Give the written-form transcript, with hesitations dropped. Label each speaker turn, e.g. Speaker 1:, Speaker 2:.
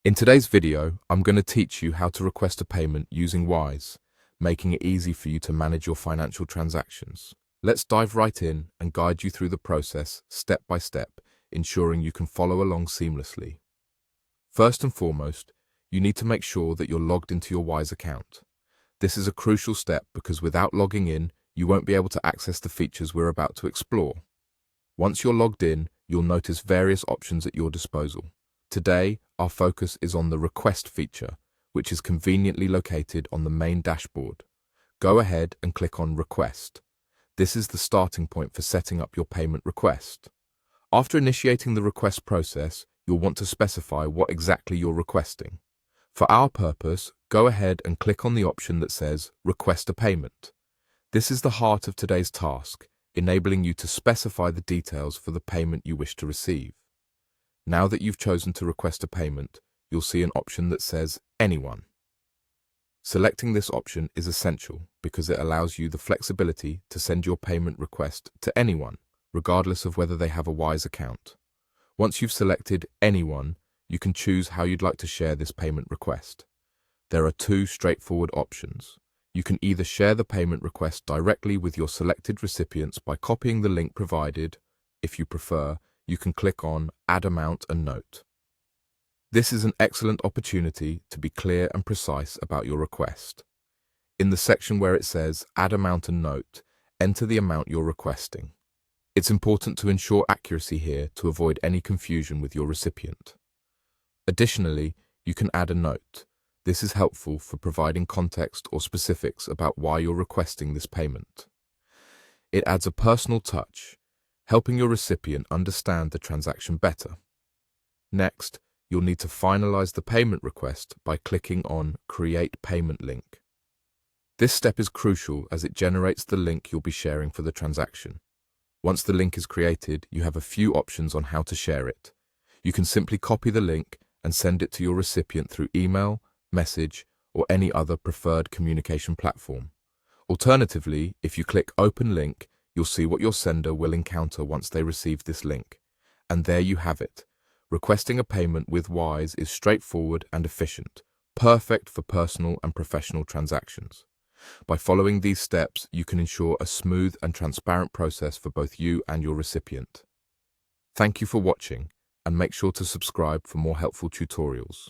Speaker 1: In today's video, I'm going to teach you how to request a payment using Wise, making it easy for you to manage your financial transactions. Let's dive right in and guide you through the process step by step, ensuring you can follow along seamlessly. First and foremost, you need to make sure that you're logged into your Wise account. This is a crucial step because without logging in, you won't be able to access the features we're about to explore. Once you're logged in, you'll notice various options at your disposal. Today, our focus is on the Request feature, which is conveniently located on the main dashboard. Go ahead and click on Request. This is the starting point for setting up your payment request. After initiating the request process, you'll want to specify what exactly you're requesting. For our purpose, go ahead and click on the option that says Request a Payment. This is the heart of today's task, enabling you to specify the details for the payment you wish to receive. Now that you've chosen to request a payment, you'll see an option that says Anyone. Selecting this option is essential because it allows you the flexibility to send your payment request to anyone, regardless of whether they have a Wise account. Once you've selected Anyone, you can choose how you'd like to share this payment request. There are two straightforward options. You can either share the payment request directly with your selected recipients by copying the link provided. If you prefer, you can click on Add Amount and Note. This is an excellent opportunity to be clear and precise about your request. In the section where it says Add Amount and Note, enter the amount you're requesting. It's important to ensure accuracy here to avoid any confusion with your recipient. Additionally, you can add a note. This is helpful for providing context or specifics about why you're requesting this payment. It adds a personal touch, helping your recipient understand the transaction better. Next, you'll need to finalize the payment request by clicking on Create Payment Link. This step is crucial as it generates the link you'll be sharing for the transaction. Once the link is created, you have a few options on how to share it. You can simply copy the link and send it to your recipient through email, message, or any other preferred communication platform. Alternatively, if you click Open Link, you'll see what your sender will encounter once they receive this link. And there you have it. Requesting a payment with Wise is straightforward and efficient, perfect for personal and professional transactions. By following these steps, you can ensure a smooth and transparent process for both you and your recipient. Thank you for watching, and make sure to subscribe for more helpful tutorials.